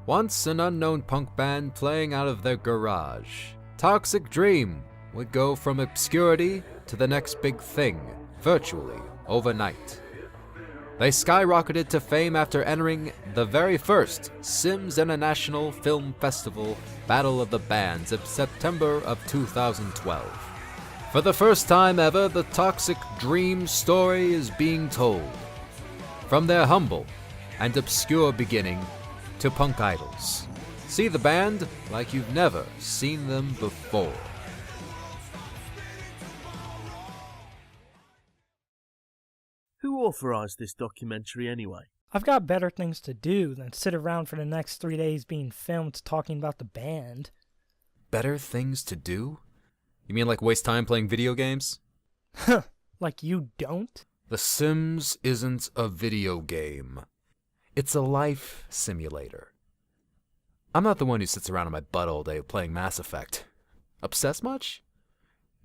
Once an unknown punk band playing out of their garage, Toxic Dream would go from obscurity to the next big thing, virtually overnight. They skyrocketed to fame after entering the very first Sims International Film Festival Battle of the Bands of September of 2012. For the first time ever, the Toxic Dream story is being told. From their humble and obscure beginning to punk idols. See the band like you've never seen them before. Who authorised this documentary anyway? I've got better things to do than sit around for the next 3 days being filmed talking about the band. Better things to do? You mean like waste time playing video games? Huh, like you don't? The Sims isn't a video game. It's a life simulator. I'm not the one who sits around on my butt all day playing Mass Effect. Obsessed much?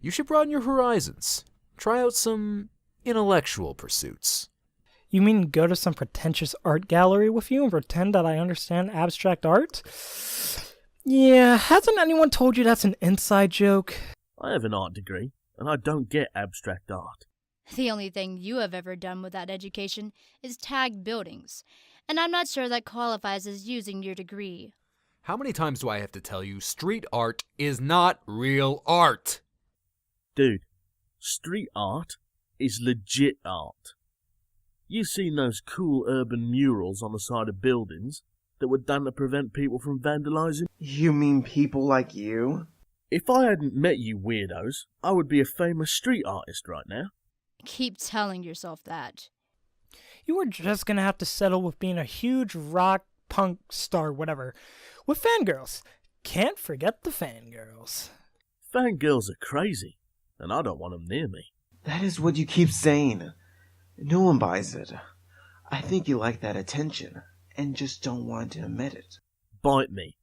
You should broaden your horizons. Try out some intellectual pursuits. You mean go to some pretentious art gallery with you and pretend that I understand abstract art? Yeah, hasn't anyone told you that's an inside joke? I have an art degree, and I don't get abstract art. The only thing you have ever done with that education is tag buildings, and I'm not sure that qualifies as using your degree. How many times do I have to tell you street art is not real art? Dude, street art is legit art. You've seen those cool urban murals on the side of buildings that were done to prevent people from vandalizing? You mean people like you? If I hadn't met you weirdos, I would be a famous street artist right now. Keep telling yourself that. You were just gonna have to settle with being a huge rock, punk star, whatever, with fangirls. Can't forget the fangirls. Fangirls are crazy, and I don't want them near me. That is what you keep saying. No one buys it. I think you like that attention, and just don't want to admit it. Bite me.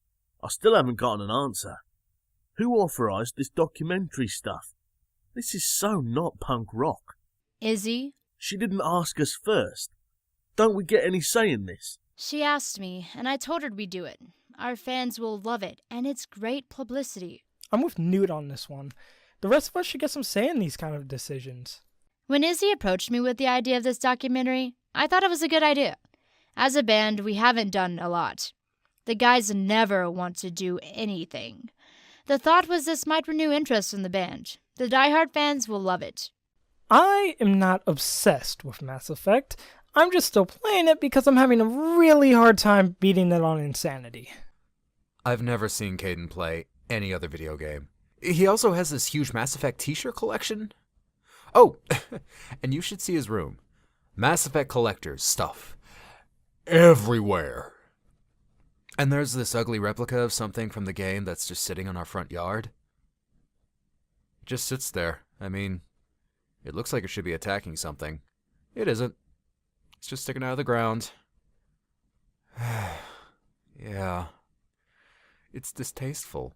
I still haven't gotten an answer. Who authorised this documentary stuff? This is so not punk rock. Izzy? She didn't ask us first. Don't we get any say in this? She asked me, and I told her we'd do it. Our fans will love it, and it's great publicity. I'm with Newt on this one. The rest of us should get some say in these kind of decisions. When Izzy approached me with the idea of this documentary, I thought it was a good idea. As a band, we haven't done a lot. The guys never want to do anything. The thought was this might renew interest in the band. The diehard fans will love it. I am not obsessed with Mass Effect. I'm just still playing it because I'm having a really hard time beating it on Insanity. I've never seen Caden play any other video game. He also has this huge Mass Effect t-shirt collection. Oh, and you should see his room. Mass Effect collectors stuff everywhere. And there's this ugly replica of something from the game that's just sitting in our front yard. It just sits there. I mean, it looks like it should be attacking something. It isn't. It's just sticking out of the ground. Yeah. It's distasteful.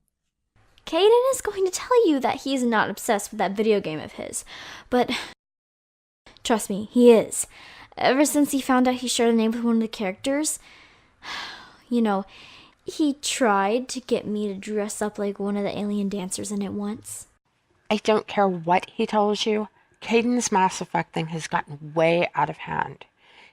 Caden is going to tell you that he's not obsessed with that video game of his, but trust me, he is. Ever since he found out he shared a name with one of the characters, you know, he tried to get me to dress up like one of the alien dancers in it once. I don't care what he tells you, Caden's Mass Effect thing has gotten way out of hand.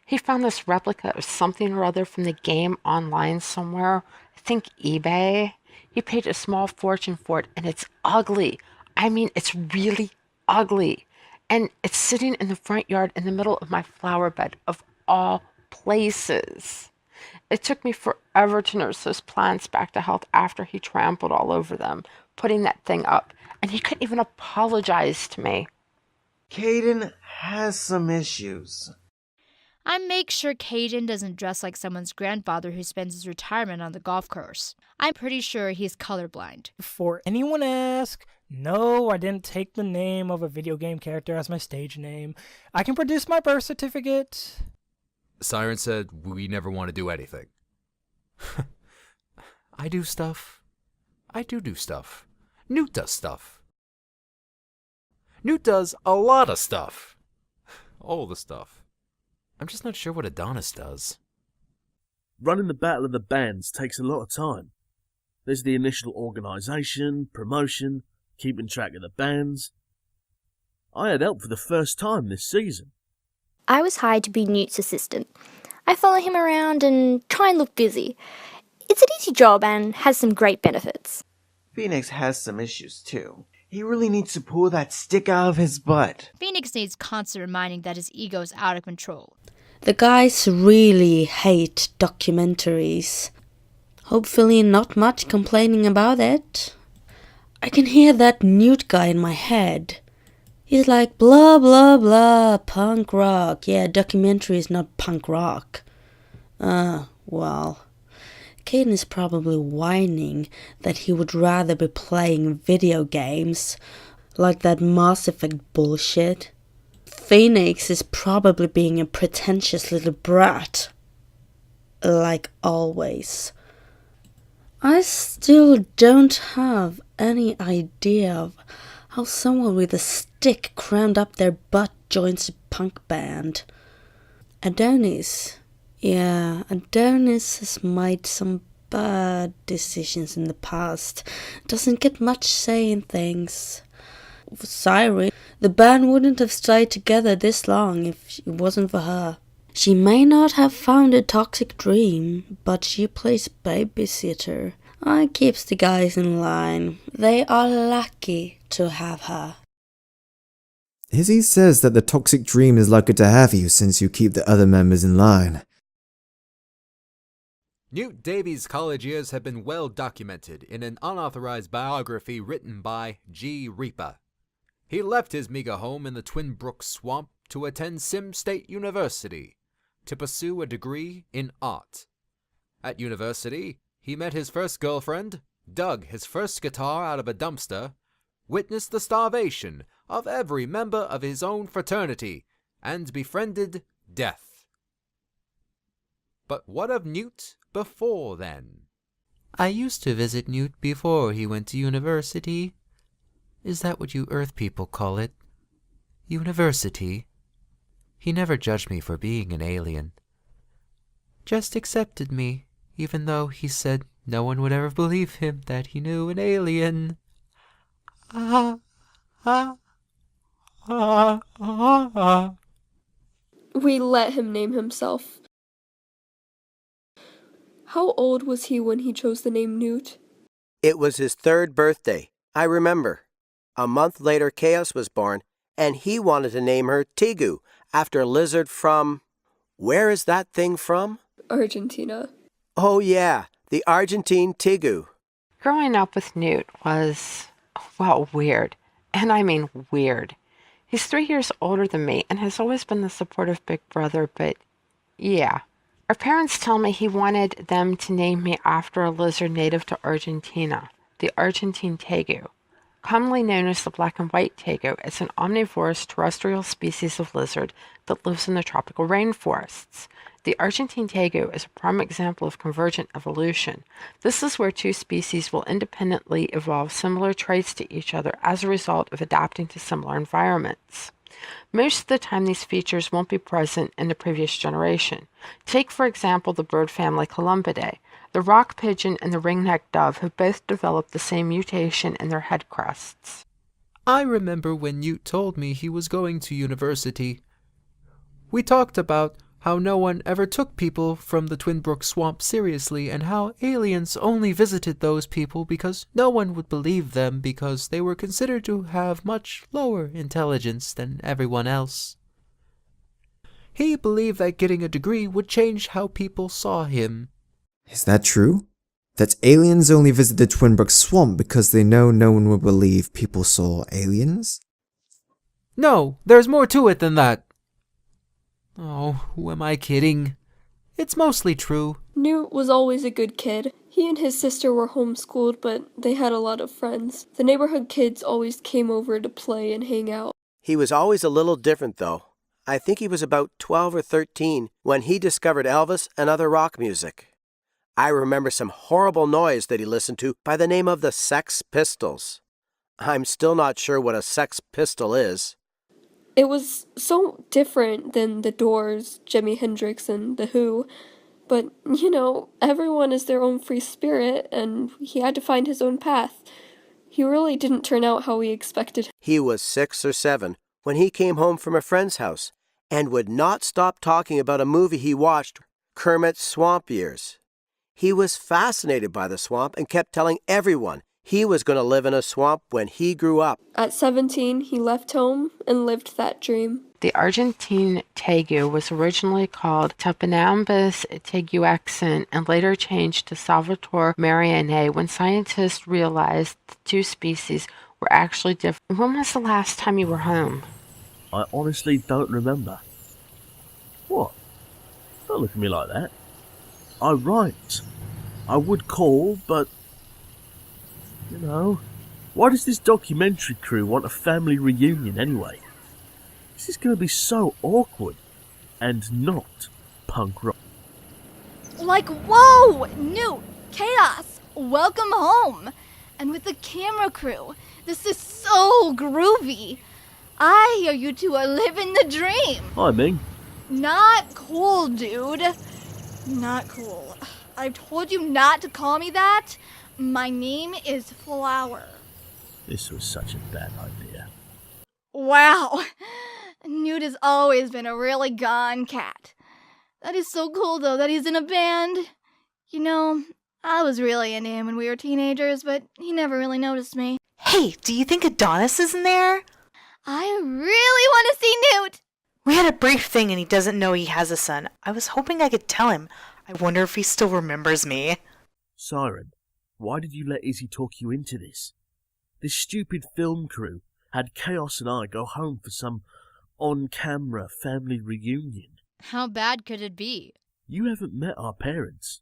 He found this replica of something or other from the game online somewhere, I think eBay. He paid a small fortune for it, and it's ugly. I mean, it's really ugly. And it's sitting in the front yard in the middle of my flower bed, of all places. It took me forever to nurse those plants back to health after he trampled all over them, putting that thing up. And he couldn't even apologize to me. Caden has some issues. I make sure Caden doesn't dress like someone's grandfather who spends his retirement on the golf course. I'm pretty sure he's colorblind. Before anyone asks, no, I didn't take the name of a video game character as my stage name. I can produce my birth certificate. Siren said we never want to do anything. I do stuff. I do stuff. Newt does stuff. Newt does a lot of stuff. All the stuff. I'm just not sure what Adonis does. Running the Battle of the Bands takes a lot of time. There's the initial organisation, promotion, keeping track of the bands. I had help for the first time this season. I was hired to be Newt's assistant. I follow him around and try and look busy. It's an easy job and has some great benefits. Phoenix has some issues too. He really needs to pull that stick out of his butt. Phoenix needs constant reminding that his ego's out of control. The guys really hate documentaries. Hopefully not much complaining about it. I can hear that Newt guy in my head. He's like, blah, blah, blah, punk rock. Yeah, documentary is not punk rock. Well. Caden is probably whining that he would rather be playing video games, like that Mass Effect bullshit. Phoenix is probably being a pretentious little brat. Like always. I still don't have any idea of how someone with a stick crammed up their butt joins a punk band. Adonis. Yeah, Adonis has made some bad decisions in the past. Doesn't get much say in things. For Cyrene, the band wouldn't have stayed together this long if it wasn't for her. She may not have found a toxic dream, but she plays babysitter. And keeps the guys in line. They are lucky to have her. Izzy says that the toxic dream is lucky to have you since you keep the other members in line. Newt Davies' college years have been well documented in an unauthorized biography written by G. Reaper. He left his meager home in the Twin Brook Swamp to attend Sim State University to pursue a degree in art. At university, he met his first girlfriend, dug his first guitar out of a dumpster, witnessed the starvation of every member of his own fraternity, and befriended death. But what of Newt before then? I used to visit Newt before he went to university. Is that what you Earth people call it? University? He never judged me for being an alien. Just accepted me, even though he said no one would ever believe him that he knew an alien. We let him name himself. How old was he when he chose the name Newt? It was his 3rd birthday, I remember. A month later, Chaos was born, and he wanted to name her Tigu, after a lizard from... Where is that thing from? Argentina. Oh yeah, the Argentine Tigu. Growing up with Newt was, well, weird. And I mean weird. He's 3 years older than me and has always been the supportive big brother, but yeah. Our parents tell me he wanted them to name me after a lizard native to Argentina, the Argentine tegu. Commonly known as the black and white tegu, it's an omnivorous terrestrial species of lizard that lives in the tropical rainforests. The Argentine tegu is a prime example of convergent evolution. This is where two species will independently evolve similar traits to each other as a result of adapting to similar environments. Most of the time, these features won't be present in the previous generation. Take, for example, the bird family Columbidae. The rock pigeon and the ring-necked dove have both developed the same mutation in their head crests. I remember when Newt told me he was going to university. We talked about how no one ever took people from the Twin Brook Swamp seriously, and how aliens only visited those people because no one would believe them because they were considered to have much lower intelligence than everyone else. He believed that getting a degree would change how people saw him. Is that true? That aliens only visit the Twin Brook Swamp because they know no one would believe people saw aliens? No, there's more to it than that. Oh, who am I kidding? It's mostly true. Newt was always a good kid. He and his sister were homeschooled, but they had a lot of friends. The neighborhood kids always came over to play and hang out. He was always a little different, though. I think he was about 12 or 13 when he discovered Elvis and other rock music. I remember some horrible noise that he listened to by the name of the Sex Pistols. I'm still not sure what a Sex Pistol is. It was so different than the Doors, Jimi Hendrix, and The Who, But, everyone is their own free spirit, and he had to find his own path. He really didn't turn out how we expected. He was 6 or 7 when he came home from a friend's house and would not stop talking about a movie he watched, Kermit's Swamp Years. He was fascinated by the swamp and kept telling everyone he was going to live in a swamp when he grew up. At 17, he left home and lived that dream. The Argentine tegu was originally called Topinambus teguexin and later changed to Salvator marianae when scientists realized the two species were actually different. When was the last time you were home? I honestly don't remember. What? Don't look at me like that. I write. I would call, but... why does this documentary crew want a family reunion anyway? This is going to be so awkward and not punk rock. Whoa! Newt! Chaos! Welcome home! And with the camera crew, this is so groovy. I hear you two are living the dream. Hi, Ming. Not cool, dude. Not cool. I've told you not to call me that. My name is Flower. This was such a bad idea. Wow. Newt has always been a really gone cat. That is so cool, though, that he's in a band. I was really into him when we were teenagers, but he never really noticed me. Hey, do you think Adonis is in there? I really want to see Newt! We had a brief thing and he doesn't know he has a son. I was hoping I could tell him. I wonder if he still remembers me. Siren, why did you let Izzy talk you into this? This stupid film crew had Chaos and I go home for some on-camera family reunion. How bad could it be? You haven't met our parents.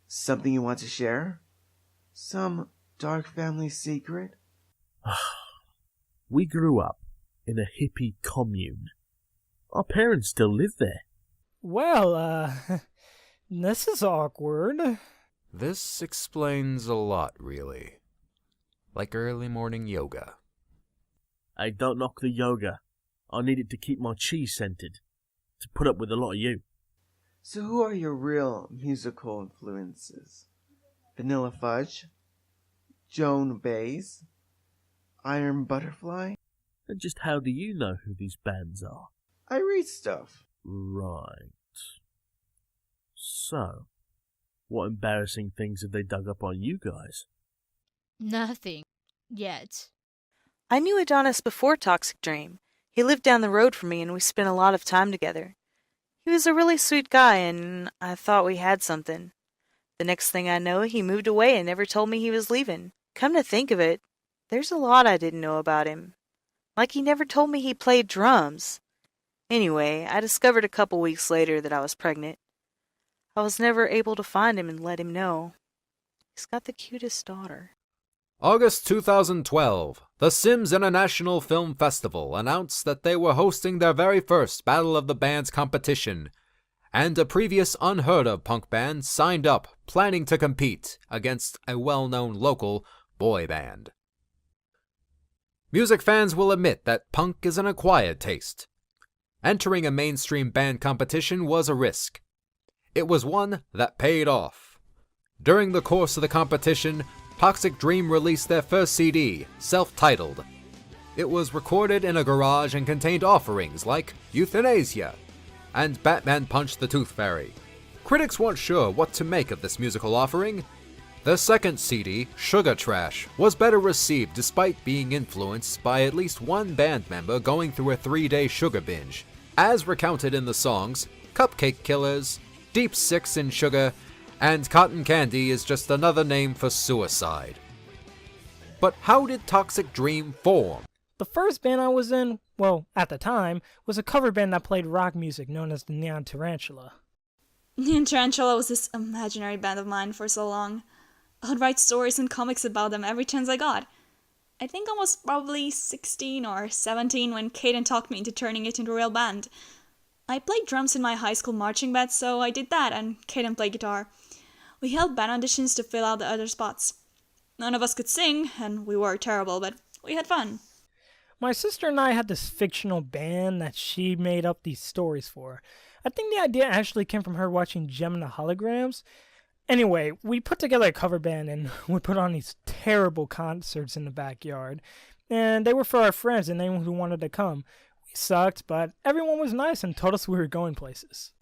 Something you want to share? Some dark family secret? We grew up in a hippie commune. Our parents still live there. Well, this is awkward. This explains a lot, really. Like early morning yoga. Hey, don't knock the yoga. I needed to keep my chi scented. To put up with a lot of you. So who are your real musical influences? Vanilla Fudge? Joan Baez? Iron Butterfly? And just how do you know who these bands are? I read stuff. Right. So, what embarrassing things have they dug up on you guys? Nothing. Yet. I knew Adonis before Toxic Dream. He lived down the road from me and we spent a lot of time together. He was a really sweet guy and I thought we had something. The next thing I know, he moved away and never told me he was leaving. Come to think of it, there's a lot I didn't know about him. Like he never told me he played drums. Anyway, I discovered a couple weeks later that I was pregnant. I was never able to find him and let him know. He's got the cutest daughter. August 2012, the Sims International Film Festival announced that they were hosting their very first Battle of the Bands competition, and a previous unheard-of punk band signed up, planning to compete against a well-known local boy band. Music fans will admit that punk is an acquired taste. Entering a mainstream band competition was a risk. It was one that paid off. During the course of the competition, Toxic Dream released their first CD, self-titled. It was recorded in a garage and contained offerings like Euthanasia and Batman Punch the Tooth Fairy. Critics weren't sure what to make of this musical offering. Their second CD, Sugar Trash, was better received despite being influenced by at least one band member going through a 3-day sugar binge. As recounted in the songs, Cupcake Killers, Deep Six in Sugar, and Cotton Candy is just another name for suicide. But how did Toxic Dream form? The first band I was in, well, at the time, was a cover band that played rock music known as the Neon Tarantula. Neon Tarantula was this imaginary band of mine for so long. I'd write stories and comics about them every chance I got. I think I was probably 16 or 17 when Caden talked me into turning it into a real band. I played drums in my high school marching band, so I did that, and Caden played guitar. We held band auditions to fill out the other spots. None of us could sing, and we were terrible, but we had fun. My sister and I had this fictional band that she made up these stories for. I think the idea actually came from her watching Gem and the Holograms. Anyway, we put together a cover band and we put on these terrible concerts in the backyard. And they were for our friends and anyone who wanted to come. We sucked, but everyone was nice and told us we were going places.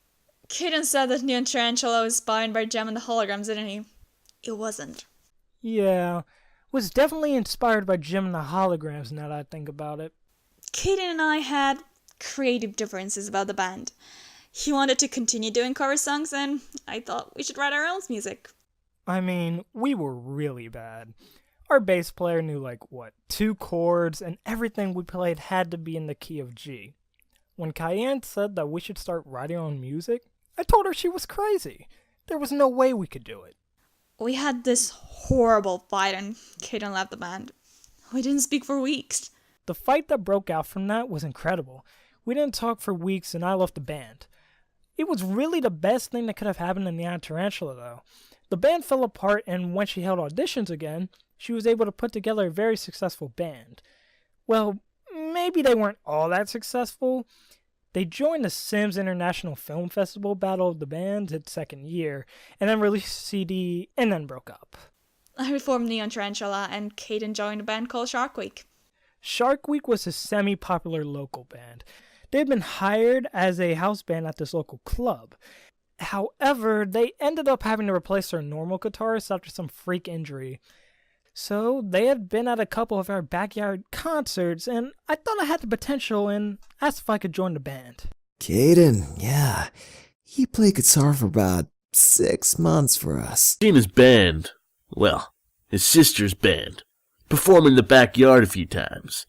Kaden said that Neon Tarantula was inspired by Gem and the Holograms, didn't he? It wasn't. Yeah, was definitely inspired by Gem and the Holograms now that I think about it. Kaden and I had creative differences about the band. He wanted to continue doing cover songs, and I thought we should write our own music. I mean, we were really bad. Our bass player knew 2 chords, and everything we played had to be in the key of G. When Cayenne said that we should start writing our own music, I told her she was crazy. There was no way we could do it. We had this horrible fight, and Kaden left the band. We didn't speak for weeks. The fight that broke out from that was incredible. We didn't talk for weeks, and I left the band. It was really the best thing that could have happened in Neon Tarantula, though. The band fell apart, and when she held auditions again, she was able to put together a very successful band. Well, maybe they weren't all that successful. They joined the Sims International Film Festival Battle of the Bands its second year, and then released a CD, and then broke up. I reformed Neon Tarantula, and Kaden joined a band called Shark Week. Shark Week was a semi-popular local band. They had been hired as a house band at this local club. However, they ended up having to replace their normal guitarist after some freak injury. So they had been at a couple of our backyard concerts, and I thought I had the potential and asked if I could join the band. Kaden, yeah. He played guitar for about 6 months for us. Seen his band, well, his sister's band, perform in the backyard a few times.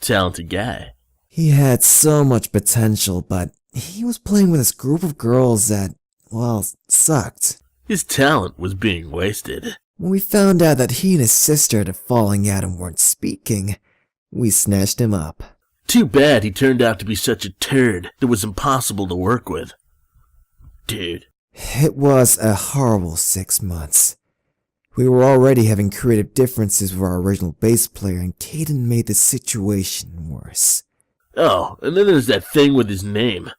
Talented guy. He had so much potential, but he was playing with this group of girls that, well, sucked. His talent was being wasted. When we found out that he and his sister had a falling out and weren't speaking, we snatched him up. Too bad he turned out to be such a turd that was impossible to work with. Dude. It was a horrible 6 months. We were already having creative differences with our original bass player, and Kaden made the situation worse. Oh, and then there's that thing with his name.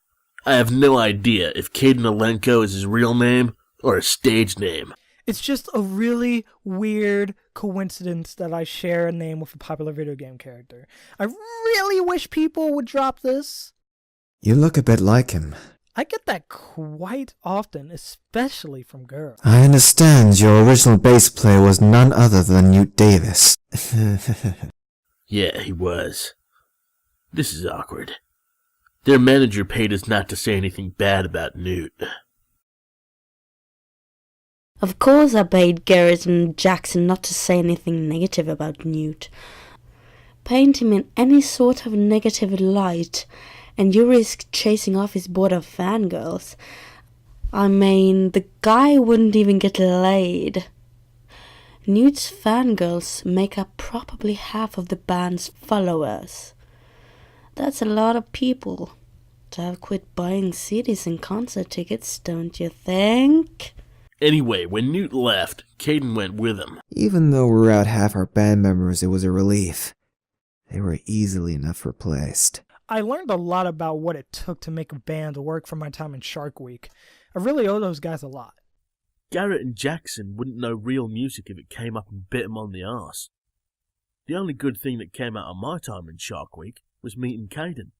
I have no idea if Kaden Alenko is his real name or a stage name. It's just a really weird coincidence that I share a name with a popular video game character. I really wish people would drop this. You look a bit like him. I get that quite often, especially from girls. I understand your original bass player was none other than Newt Davis. Yeah, he was. This is awkward. Their manager paid us not to say anything bad about Newt. Of course I paid Garrett and Jackson not to say anything negative about Newt. Paint him in any sort of negative light, and you risk chasing off his board of fangirls. I mean, the guy wouldn't even get laid. Newt's fangirls make up probably half of the band's followers. That's a lot of people to have quit buying CDs and concert tickets, don't you think? Anyway, when Newt left, Kaden went with him. Even though we were out half our band members, it was a relief. They were easily enough replaced. I learned a lot about what it took to make a band work from my time in Shark Week. I really owe those guys a lot. Garrett and Jackson wouldn't know real music if it came up and bit them on the arse. The only good thing that came out of my time in Shark Week was meeting Kaden.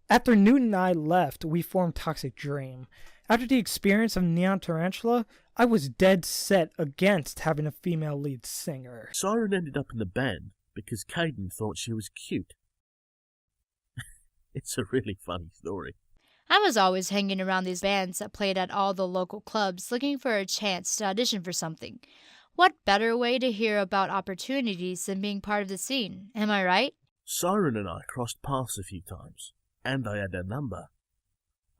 After Newt and I left, we formed Toxic Dream. After the experience of Neon Tarantula, I was dead set against having a female lead singer. Siren ended up in the band because Kaden thought she was cute. It's a really funny story. I was always hanging around these bands that played at all the local clubs looking for a chance to audition for something. What better way to hear about opportunities than being part of the scene, am I right? Siren and I crossed paths a few times, and I had her number.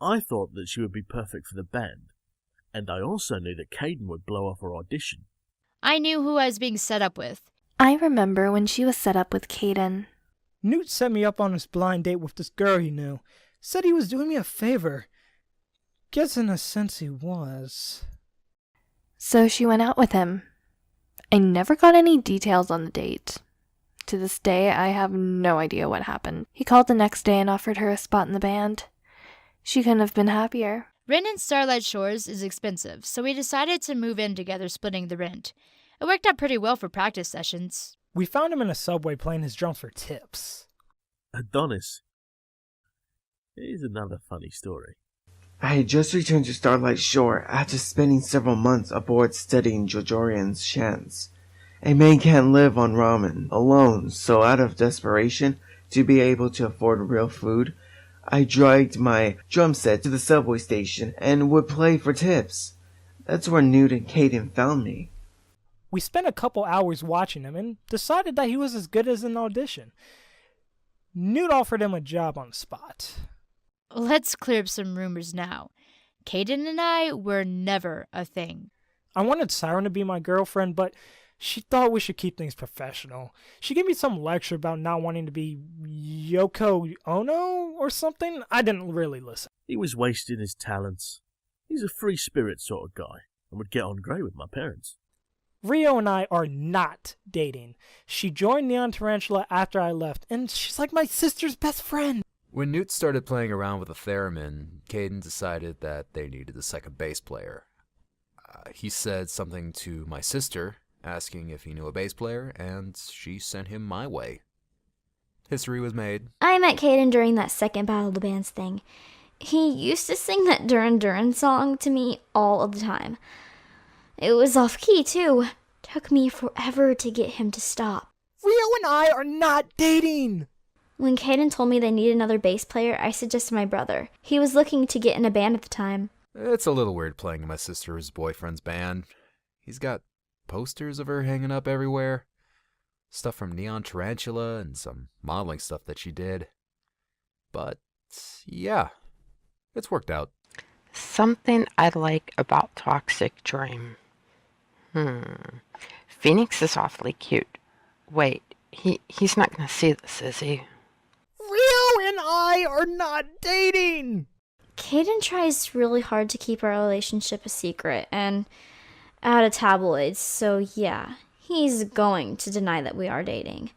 I thought that she would be perfect for the band, and I also knew that Kaden would blow off her audition. I knew who I was being set up with. I remember when she was set up with Kaden. Newt set me up on this blind date with this girl he knew. Said he was doing me a favor. Guess in a sense he was. So she went out with him. I never got any details on the date. To this day, I have no idea what happened. He called the next day and offered her a spot in the band. She couldn't have been happier. Rent in Starlight Shores is expensive, so we decided to move in together, splitting the rent. It worked out pretty well for practice sessions. We found him in a subway playing his drums for tips. Adonis. Here's another funny story. I had just returned to Starlight Shore after spending several months aboard studying Jor'gha's chants. A man can't live on ramen alone, so out of desperation to be able to afford real food, I dragged my drum set to the subway station and would play for tips. That's where Newt and Caden found me. We spent a couple hours watching him and decided that he was as good as an audition. Newt offered him a job on the spot. Let's clear up some rumors now. Caden and I were never a thing. I wanted Siren to be my girlfriend, but she thought we should keep things professional. She gave me some lecture about not wanting to be Yoko Ono or something. I didn't really listen. He was wasting his talents. He's a free spirit sort of guy and would get on great with my parents. Rio and I are not dating. She joined Neon Tarantula after I left, and she's like my sister's best friend. When Newt started playing around with a theremin, Caden decided that they needed a second bass player. He said something to my sister, asking if he knew a bass player, and she sent him my way. History was made. I met Caden during that second Battle of the Bands thing. He used to sing that Duran Duran song to me all of the time. It was off-key, too. Took me forever to get him to stop. Rio and I are not dating! When Caden told me they needed another bass player, I suggested my brother. He was looking to get in a band at the time. It's a little weird playing in my sister's boyfriend's band. He's got posters of her hanging up everywhere. Stuff from Neon Tarantula and some modeling stuff that she did. But, yeah, it's worked out. Something I like about Toxic Dream. Phoenix is awfully cute. Wait, he's not going to see this, is he? Rio and I are not dating! Caden tries really hard to keep our relationship a secret and out of tabloids, so yeah, he's going to deny that we are dating.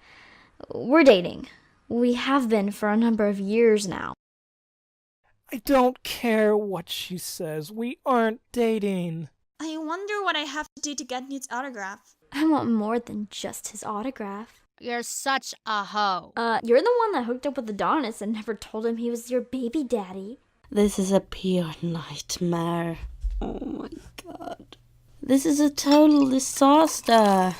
We're dating. We have been for a number of years now. I don't care what she says. We aren't dating. I wonder what I have to do to get Newt's autograph. I want more than just his autograph. You're such a hoe. You're the one that hooked up with Adonis and never told him he was your baby daddy. This is a pure nightmare. Oh my god. This is a total disaster.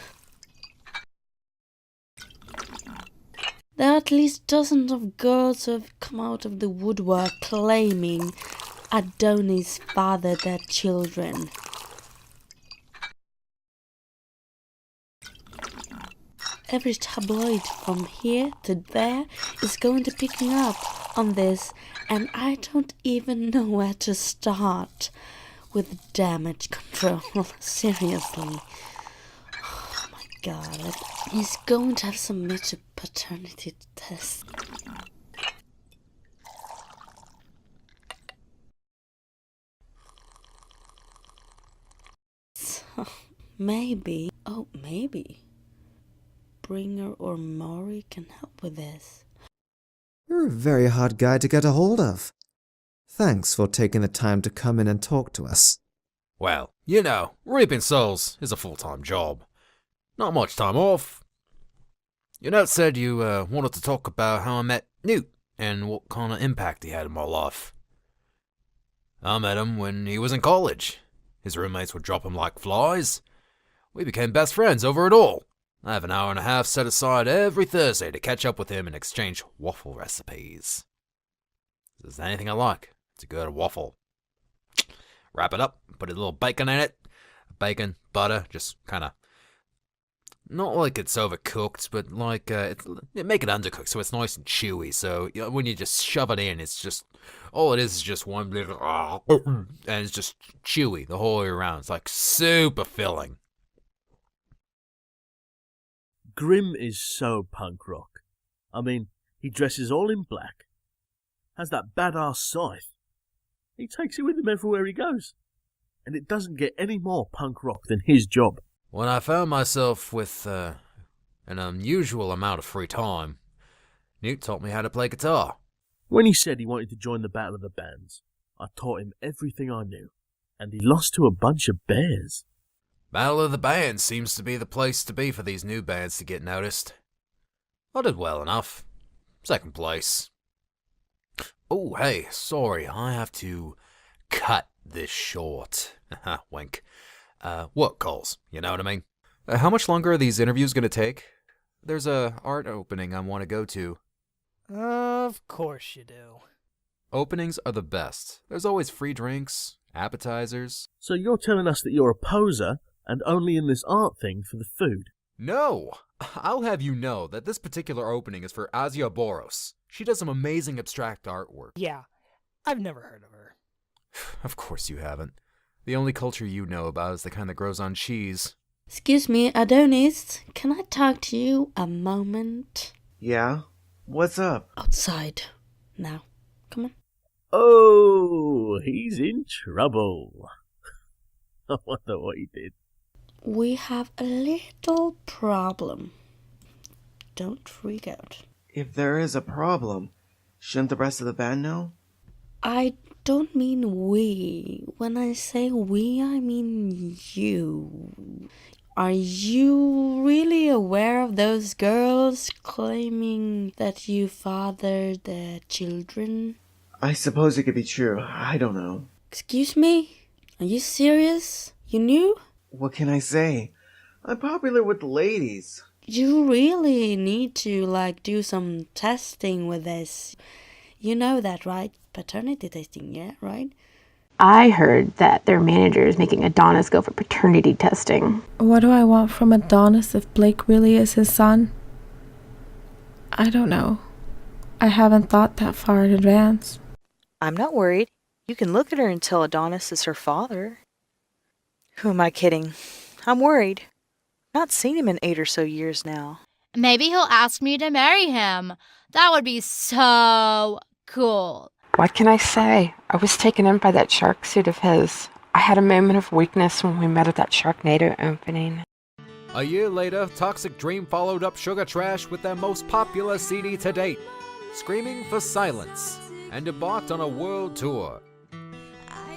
There are at least dozens of girls who have come out of the woodwork claiming Adonis fathered their children. Every tabloid from here to there is going to pick me up on this, and I don't even know where to start with damage control. Seriously. Oh my god. He's going to have to submit a paternity test. So, maybe. Bringer or Maury can help with this. You're a very hard guy to get a hold of. Thanks for taking the time to come in and talk to us. Well, you know, reaping souls is a full-time job. Not much time off. Your note said you wanted to talk about how I met Newt and what kind of impact he had in my life. I met him when he was in college. His roommates would drop him like flies. We became best friends over it all. I have an hour and a half set aside every Thursday to catch up with him and exchange waffle recipes. If there's anything I like, it's a good waffle. Wrap it up, put a little bacon in it. Bacon, butter, just kind of, not like it's overcooked, but like, make it undercooked so it's nice and chewy. So when you just shove it in, it's just, all it is just one little, and it's just chewy the whole way around. It's like super filling. Grim is so punk rock. I mean, he dresses all in black, has that badass scythe. He takes it with him everywhere he goes. And it doesn't get any more punk rock than his job. When I found myself with an unusual amount of free time, Newt taught me how to play guitar. When he said he wanted to join the Battle of the Bands, I taught him everything I knew, and he lost to a bunch of bears. Battle of the Bands seems to be the place to be for these new bands to get noticed. I did well enough. Second place. Oh, hey, sorry, I have to cut this short. Wink. Work calls, you know what I mean? How much longer are these interviews gonna take? There's a art opening I want to go to. Of course you do. Openings are the best. There's always free drinks, appetizers. So you're telling us that you're a poser and only in this art thing for the food? No! I'll have you know that this particular opening is for Asia Boros. She does some amazing abstract artwork. Yeah, I've never heard of her. Of course you haven't. The only culture you know about is the kind that grows on cheese. Excuse me, Adonis, can I talk to you a moment? Yeah? What's up? Outside. Now. Come on. Oh, he's in trouble. I wonder what he did. We have a little problem. Don't freak out. If there is a problem, shouldn't the rest of the band know? I don't mean we. When I say we, I mean you. Are you really aware of those girls claiming that you fathered their children? I suppose it could be true. I don't know. Excuse me? Are you serious? You knew? What can I say? I'm popular with the ladies. You really need to, do some testing with this. You know that, right? Paternity testing, yeah, right? I heard that their manager is making Adonis go for paternity testing. What do I want from Adonis if Blake really is his son? I don't know. I haven't thought that far in advance. I'm not worried. You can look at her and tell Adonis is her father. Who am I kidding? I'm worried. Not seen him in 8 or so years now. Maybe he'll ask me to marry him. That would be so cool. What can I say? I was taken in by that shark suit of his. I had a moment of weakness when we met at that Sharknado opening. A year later, Toxic Dream followed up Sugar Trash with their most popular CD to date, Screaming for Silence, and embarked on a world tour.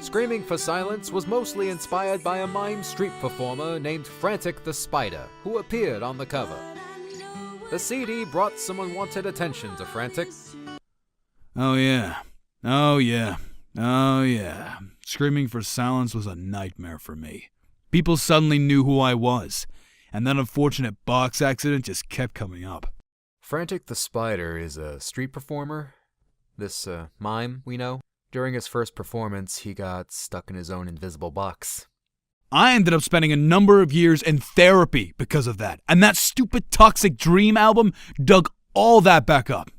Screaming for Silence was mostly inspired by a mime street performer named Frantic the Spider, who appeared on the cover. The CD brought some unwanted attention to Frantic. Oh yeah. Oh yeah. Oh yeah. Screaming for Silence was a nightmare for me. People suddenly knew who I was, and that unfortunate box accident just kept coming up. Frantic the Spider is a street performer. This mime we know. During his first performance, he got stuck in his own invisible box. I ended up spending a number of years in therapy because of that, and that stupid Toxic Dream album dug all that back up.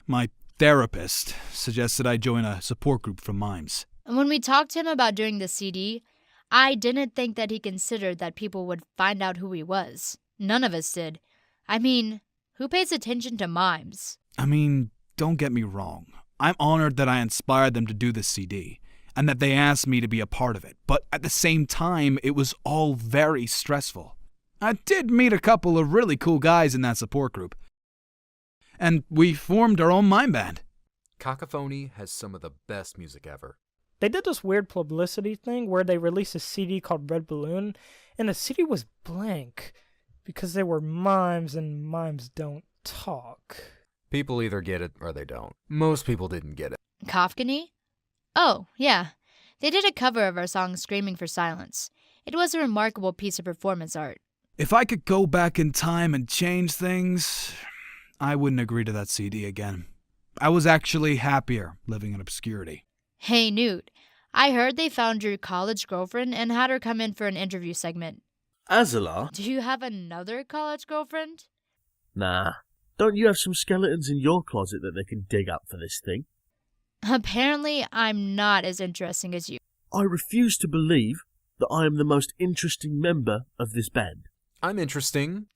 My therapist suggested I join a support group for mimes. When we talked to him about doing the CD, I didn't think that he considered that people would find out who he was. None of us did. I mean, who pays attention to mimes? Don't get me wrong. I'm honored that I inspired them to do this CD, and that they asked me to be a part of it, but at the same time, it was all very stressful. I did meet a couple of really cool guys in that support group, and we formed our own mime band. Cacophony has some of the best music ever. They did this weird publicity thing where they released a CD called Red Balloon, and the CD was blank because they were mimes, and mimes don't talk. People either get it or they don't. Most people didn't get it. Kafkany? Oh, yeah. They did a cover of our song Screaming for Silence. It was a remarkable piece of performance art. If I could go back in time and change things, I wouldn't agree to that CD again. I was actually happier living in obscurity. Hey, Newt. I heard they found your college girlfriend and had her come in for an interview segment. Azala? Do you have another college girlfriend? Nah. Don't you have some skeletons in your closet that they can dig up for this thing? Apparently, I'm not as interesting as you. I refuse to believe that I am the most interesting member of this band. I'm interesting.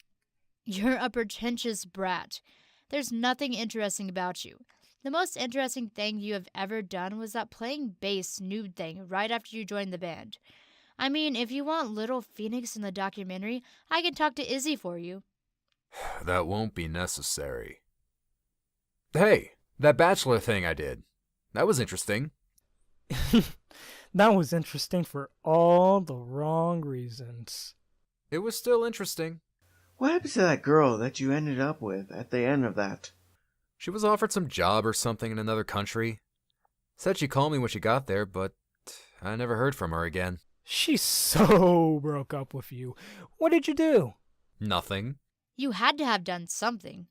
You're a pretentious brat. There's nothing interesting about you. The most interesting thing you have ever done was that playing bass nude thing right after you joined the band. I mean, if you want Little Phoenix in the documentary, I can talk to Izzy for you. That won't be necessary. Hey, That bachelor thing I did. That was interesting. That was interesting for all the wrong reasons. It was still interesting. What happened to that girl that you ended up with at the end of that? She was offered some job or something in another country. Said she'd call me when she got there, but I never heard from her again. She so broke up with you. What did you do? Nothing. You had to have done something.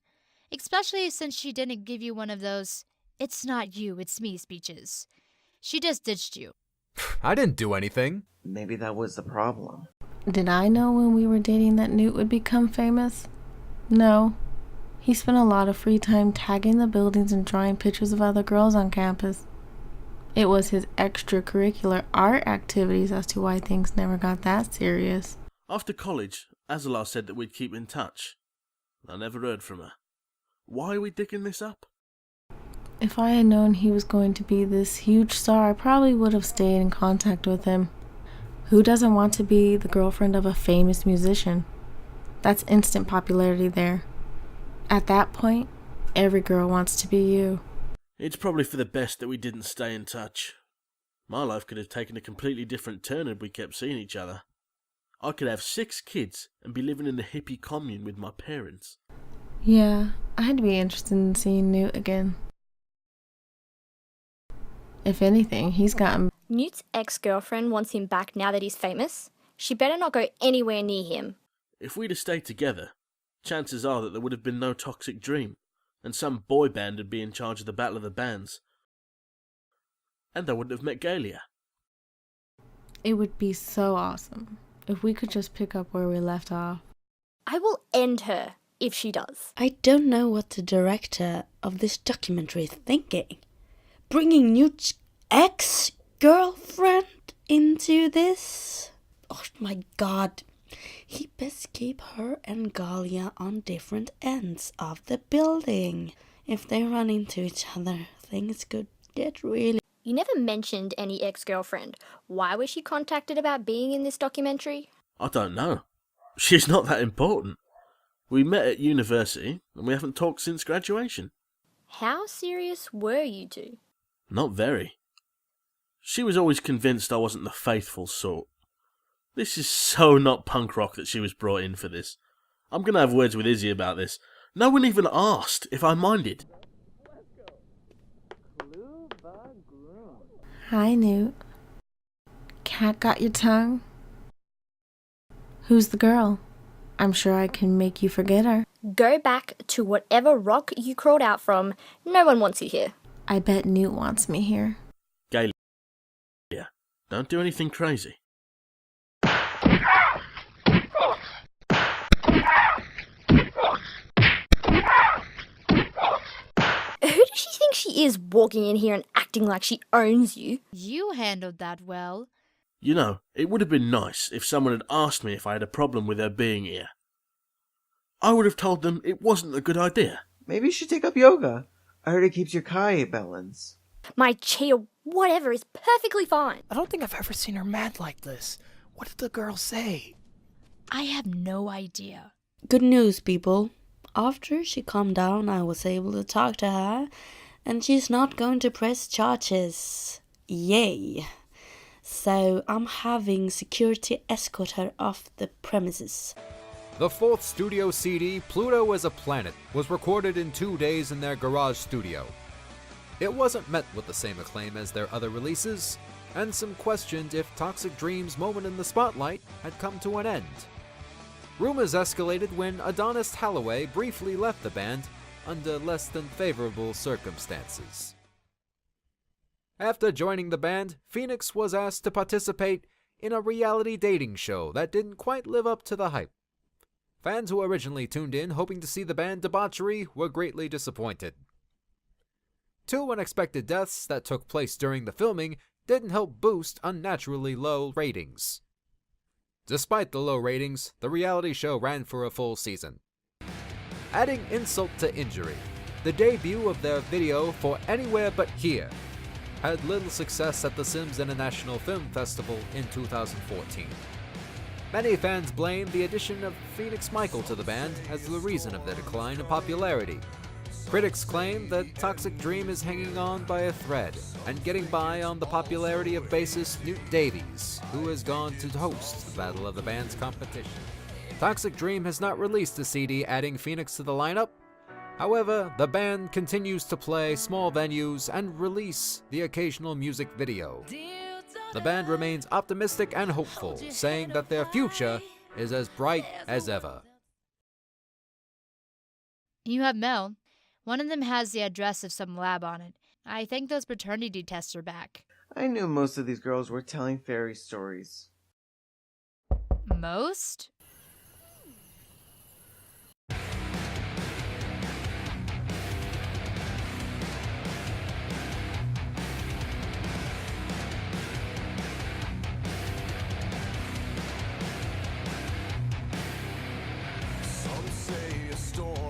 Especially since she didn't give you one of those, "It's not you, it's me" speeches. She just ditched you. I didn't do anything. Maybe that was the problem. Did I know when we were dating that Newt would become famous? No. He spent a lot of free time tagging the buildings and drawing pictures of other girls on campus. It was his extracurricular art activities as to why things never got that serious. After college, Azalar said that we'd keep in touch. I never heard from her. Why are we digging this up? If I had known he was going to be this huge star, I probably would have stayed in contact with him. Who doesn't want to be the girlfriend of a famous musician? That's instant popularity there. At that point, every girl wants to be you. It's probably for the best that we didn't stay in touch. My life could have taken a completely different turn if we kept seeing each other. I could have 6 kids and be living in a hippie commune with my parents. Yeah, I'd be interested in seeing Newt again. If anything, he's gotten... Newt's ex-girlfriend wants him back now that he's famous. She better not go anywhere near him. If we'd have stayed together, chances are that there would have been no Toxic Dream, and some boy band would be in charge of the Battle of the Bands. And I wouldn't have met Galia. It would be so awesome if we could just pick up where we left off. I will end her if she does. I don't know what the director of this documentary is thinking. Bringing Newt's ex-girlfriend into this? Oh my god. He best keep her and Galia on different ends of the building. If they run into each other, things could get really... You never mentioned any ex-girlfriend. Why was she contacted about being in this documentary? I don't know. She's not that important. We met at university, and we haven't talked since graduation. How serious were you two? Not very. She was always convinced I wasn't the faithful sort. This is so not punk rock that she was brought in for this. I'm going to have words with Izzy about this. No one even asked if I minded. Hi, Newt. Cat got your tongue? Who's the girl? I'm sure I can make you forget her. Go back to whatever rock you crawled out from. No one wants you here. I bet Newt wants me here. Galia, don't do anything crazy. Who does she think she is walking in here and acting like she owns you? You handled that well. You know, it would have been nice if someone had asked me if I had a problem with her being here. I would have told them it wasn't a good idea. Maybe you should take up yoga. I heard it keeps your kai balance. My chi or whatever is perfectly fine. I don't think I've ever seen her mad like this. What did the girl say? I have no idea. Good news, people. After she calmed down, I was able to talk to her, and she's not going to press charges. Yay. So I'm having security escort her off the premises. The 4th studio CD, Pluto as a Planet, was recorded in 2 days in their garage studio. It wasn't met with the same acclaim as their other releases, and some questioned if Toxic Dream's moment in the spotlight had come to an end. Rumors escalated when Adonis Holloway briefly left the band under less than favorable circumstances. After joining the band, Phoenix was asked to participate in a reality dating show that didn't quite live up to the hype. Fans who originally tuned in hoping to see the band debauchery were greatly disappointed. 2 unexpected deaths that took place during the filming didn't help boost unnaturally low ratings. Despite the low ratings, the reality show ran for a full season. Adding insult to injury, the debut of their video for Anywhere But Here had little success at the Sims International Film Festival in 2014. Many fans blamed the addition of Phoenix Michael to the band as the reason of their decline in popularity. Critics claim that Toxic Dream is hanging on by a thread and getting by on the popularity of bassist Newt Davies, who has gone to host the Battle of the Bands competition. Toxic Dream has not released a CD adding Phoenix to the lineup. However, the band continues to play small venues and release the occasional music video. The band remains optimistic and hopeful, saying that their future is as bright as ever. You have mail. One of them has the address of some lab on it. I think those paternity tests are back. I knew most of these girls were telling fairy stories. Most? Some say a storm